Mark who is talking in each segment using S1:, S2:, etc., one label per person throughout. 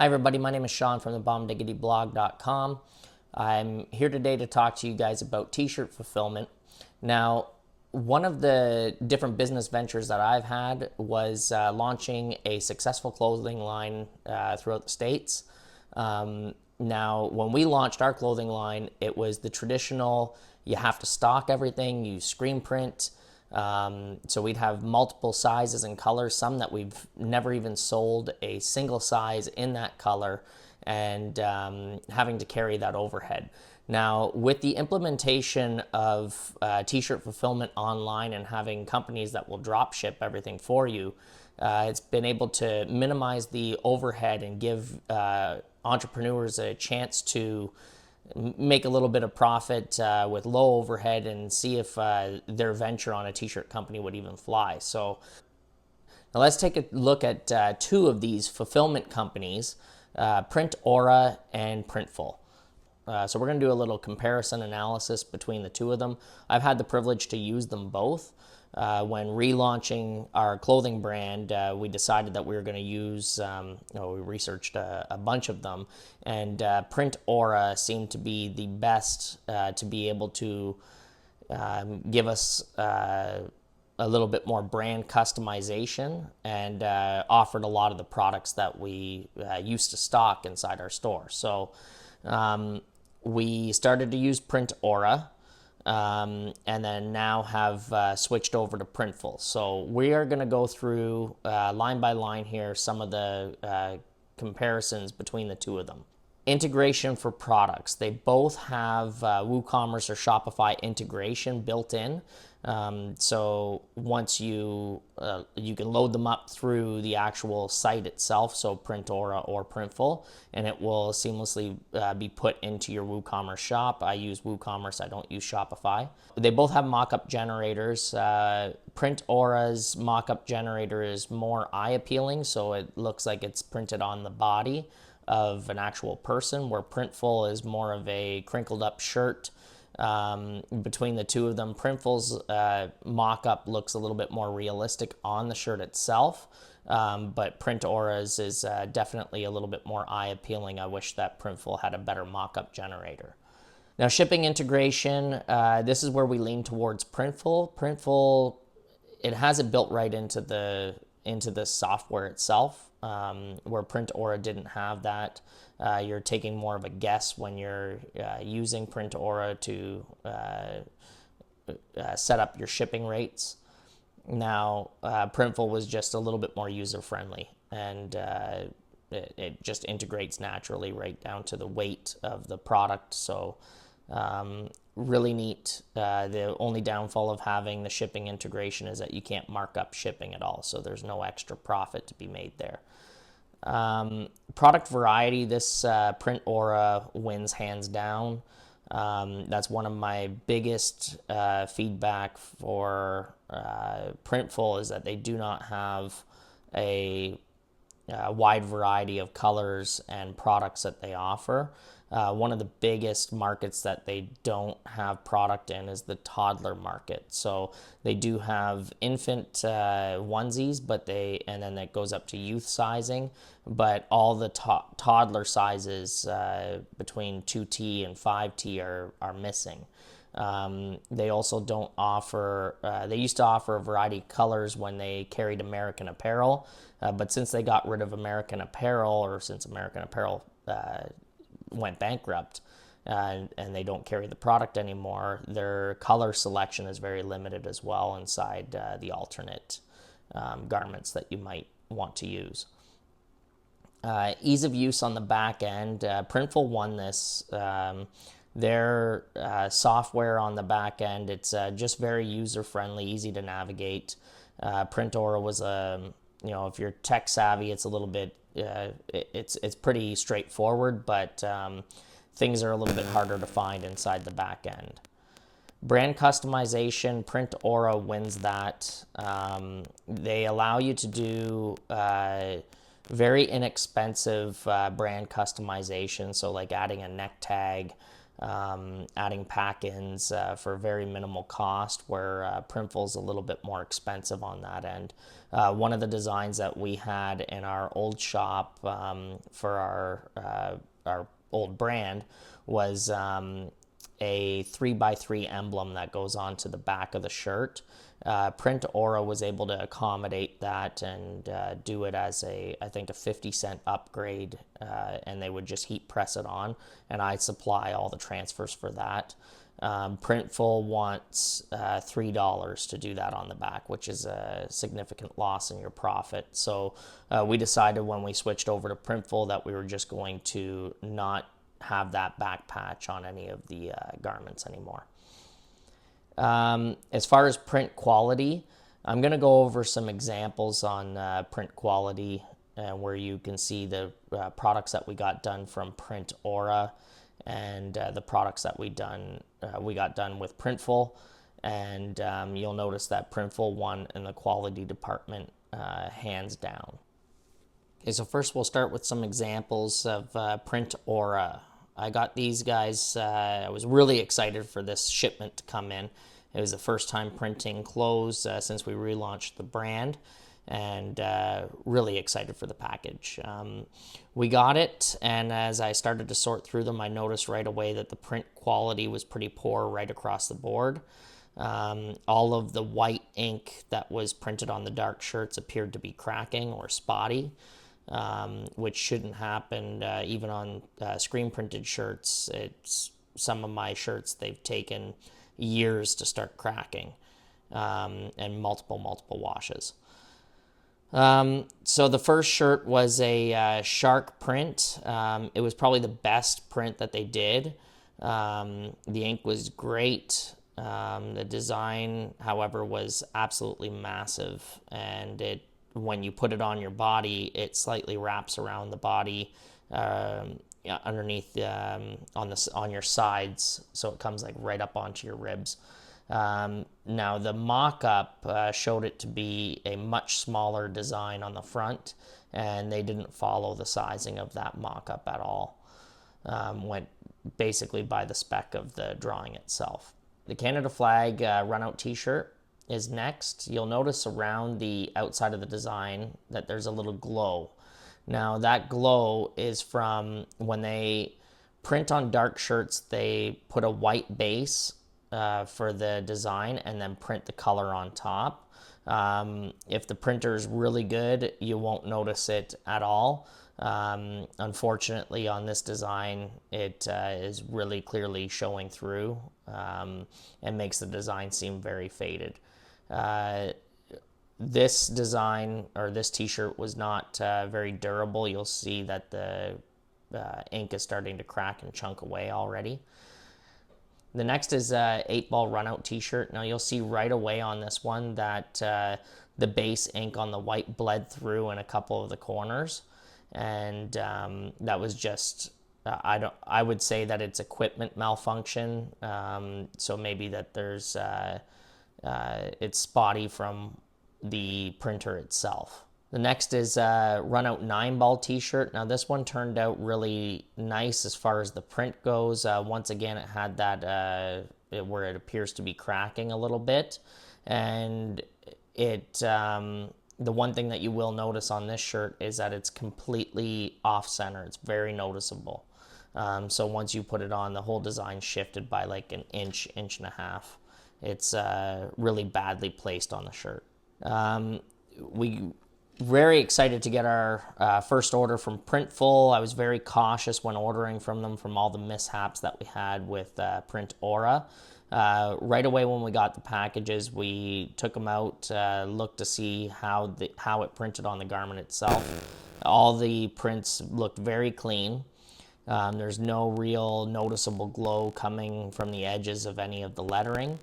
S1: Hi everybody, my name is Sean from the bombdiggityblog.com. I'm here today to talk to you guys about t-shirt fulfillment. Now, one of the different business ventures that I've had was launching a successful clothing line throughout the States. Now, when we launched our clothing line, it was the traditional, you have to stock everything, you screen print. So we'd have multiple sizes and colors, some that we've never even sold a single size in that color, and having to carry that overhead. Now, with the implementation of t-shirt fulfillment online and having companies that will drop ship everything for you, it's been able to minimize the overhead and give entrepreneurs a chance to make a little bit of profit with low overhead and see if their venture on a t-shirt company would even fly. So now let's take a look at two of these fulfillment companies, Print Aura and Printful. So we're going to do a little comparison analysis between the two of them. I've had the privilege to use them both. When relaunching our clothing brand, we decided that we were going to use, we researched a bunch of them, and Print Aura seemed to be the best to be able to give us a little bit more brand customization and offered a lot of the products that we used to stock inside our store. So we started to use Print Aura. And then now have switched over to Printful. So we are going to go through line by line here some of the comparisons between the two of them. Integration for products. They both have WooCommerce or Shopify integration built in. So once you can load them up through the actual site itself, so Print Aura or Printful, and it will seamlessly be put into your WooCommerce shop. I use WooCommerce, I don't use Shopify. They both have Mockup Generators. Print Aura's Mockup Generator is more eye appealing, so it looks like it's printed on the body of an actual person, where Printful is more of a crinkled up shirt. Between the two of them, Printful's mock-up looks a little bit more realistic on the shirt itself, but Print Aura's is definitely a little bit more eye-appealing. I wish that Printful had a better mock-up generator. Now, shipping integration, this is where we lean towards Printful. Printful, it has it built right into the software itself, where Print Aura didn't have that. You're taking more of a guess when you're using Print Aura to set up your shipping rates. Now, Printful was just a little bit more user-friendly, and it just integrates naturally right down to the weight of the product. So really neat. The only downfall of having the shipping integration is that you can't mark up shipping at all, so there's no extra profit to be made there. Product variety, this Print Aura wins hands down. That's one of my biggest feedback for Printful, is that they do not have a wide variety of colors and products that they offer. One of the biggest markets that they don't have product in is the toddler market. So they do have infant onesies, and then that goes up to youth sizing, but all the toddler sizes between 2T and 5T are missing. They also don't offer, they used to offer a variety of colors when they carried American Apparel, but since they got rid of American Apparel, or since American Apparel went bankrupt, and they don't carry the product anymore, their color selection is very limited as well inside the alternate garments that you might want to use. Ease of use on the back end, Printful won this. Their software on the back end, it's just very user-friendly, easy to navigate. Print Aura was if you're tech savvy, it's a little bit, it's pretty straightforward, but things are a little bit harder to find inside the back end. Brand customization, Print Aura wins that. They allow you to do very inexpensive brand customization, so like adding a neck tag, adding pack-ins for very minimal cost, where Printful's a little bit more expensive on that end. One of the designs that we had in our old shop for our old brand was a 3x3 emblem that goes onto the back of the shirt. Print Aura was able to accommodate that and do it as I think a 50-cent upgrade, and they would just heat press it on, and I supply all the transfers for that. Printful wants $3 to do that on the back, which is a significant loss in your profit. So we decided when we switched over to Printful that we were just going to not have that back patch on any of the garments anymore. As far as print quality, I'm going to go over some examples on print quality where you can see the products that we got done from Print Aura and the products that we got done with Printful. And you'll notice that Printful won in the quality department hands down. Okay, so first we'll start with some examples of Print Aura. I got these guys, I was really excited for this shipment to come in. It was the first time printing clothes since we relaunched the brand, and really excited for the package. We got it, and as I started to sort through them, I noticed right away that the print quality was pretty poor right across the board. All of the white ink that was printed on the dark shirts appeared to be cracking or spotty. Which shouldn't happen even on screen printed shirts. It's some of my shirts, they've taken years to start cracking, and multiple washes. So the first shirt was a shark print. It was probably the best print that they did. The ink was great. The design, however, was absolutely massive, and when you put it on your body, it slightly wraps around the body underneath on your sides, so it comes like right up onto your ribs. Now the mock-up showed it to be a much smaller design on the front, and they didn't follow the sizing of that mock-up at all. Went basically by the spec of the drawing itself. The Canada flag run-out t-shirt is next. You'll notice around the outside of the design that there's a little glow. Now that glow is from when they print on dark shirts, they put a white base for the design and then print the color on top. If the printer is really good, you won't notice it at all. Unfortunately, on this design, it is really clearly showing through and makes the design seem very faded. This design, or this t-shirt, was not very durable. You'll see that the ink is starting to crack and chunk away already. The next is a 8-ball run-out t-shirt. Now you'll see right away on this one that the base ink on the white bled through in a couple of the corners, and that was just I would say that it's equipment malfunction. So maybe that there's it's spotty from the printer itself. The next is a run-out 9-ball t-shirt. Now this one turned out really nice as far as the print goes. Once again, it had that where it appears to be cracking a little bit, and it the one thing that you will notice on this shirt is that it's completely off-center. It's very noticeable. So once you put it on, the whole design shifted by like an inch and a half. It's really badly placed on the shirt. We very excited to get our first order from Printful. I was very cautious when ordering from them from all the mishaps that we had with Print Aura. Right away when we got the packages, we took them out, looked to see how it printed on the garment itself. All the prints looked very clean. There's no real noticeable glow coming from the edges of any of the lettering.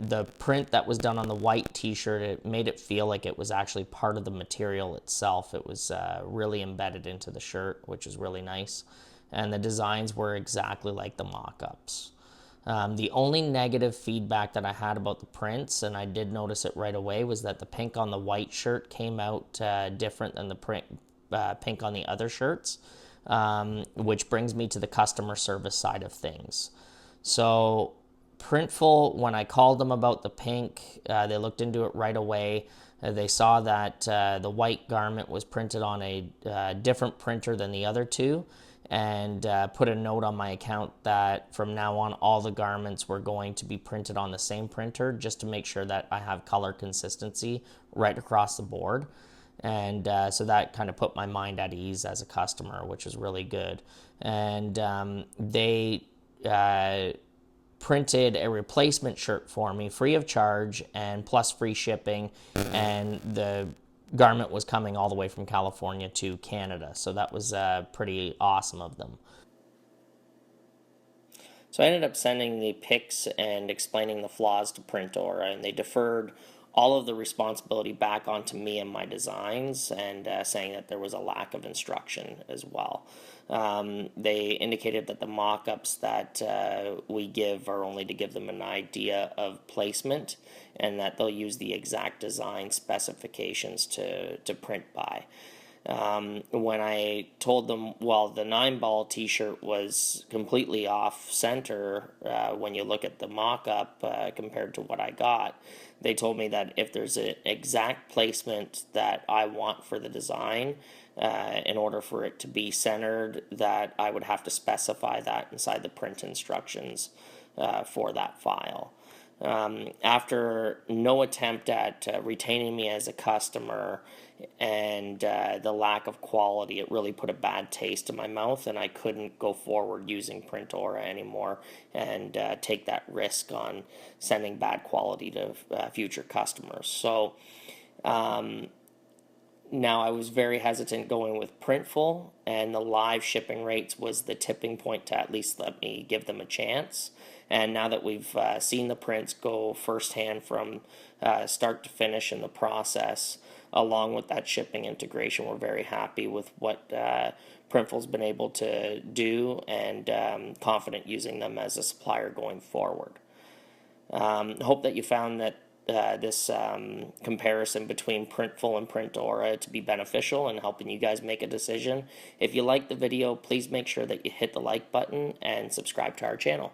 S1: The print that was done on the white t-shirt, it made it feel like it was actually part of the material itself. It was really embedded into the shirt, which is really nice. And the designs were exactly like the mock-ups. The only negative feedback that I had about the prints, and I did notice it right away, was that the pink on the white shirt came out different than the pink on the other shirts. which brings me to the customer service side of things. So Printful, when I called them about the pink, they looked into it right away. They saw that the white garment was printed on a different printer than the other two, and put a note on my account that from now on all the garments were going to be printed on the same printer, just to make sure that I have color consistency right across the board. And so that kind of put my mind at ease as a customer, which is really good. And they printed a replacement shirt for me free of charge and plus free shipping, and the garment was coming all the way from California to Canada, so that was pretty awesome of them. So I ended up sending the pics and explaining the flaws to Print Aura, and they deferred all of the responsibility back onto me and my designs, and saying that there was a lack of instruction as well. They indicated that the mock-ups that we give are only to give them an idea of placement, and that they'll use the exact design specifications to print by. When I told them, well, the 9-ball t-shirt was completely off center when you look at the mock-up compared to what I got, they told me that if there's an exact placement that I want for the design, in order for it to be centered, that I would have to specify that inside the print instructions for that file. After no attempt at retaining me as a customer and the lack of quality, it really put a bad taste in my mouth, and I couldn't go forward using Print Aura anymore and take that risk on sending bad quality to future customers. So now I was very hesitant going with Printful, and the live shipping rates was the tipping point to at least let me give them a chance. And now that we've seen the prints go firsthand from start to finish in the process, along with that shipping integration, we're very happy with what Printful's been able to do, and confident using them as a supplier going forward. Hope that you found that this comparison between Printful and Print Aura to be beneficial in helping you guys make a decision. If you like the video, please make sure that you hit the like button and subscribe to our channel.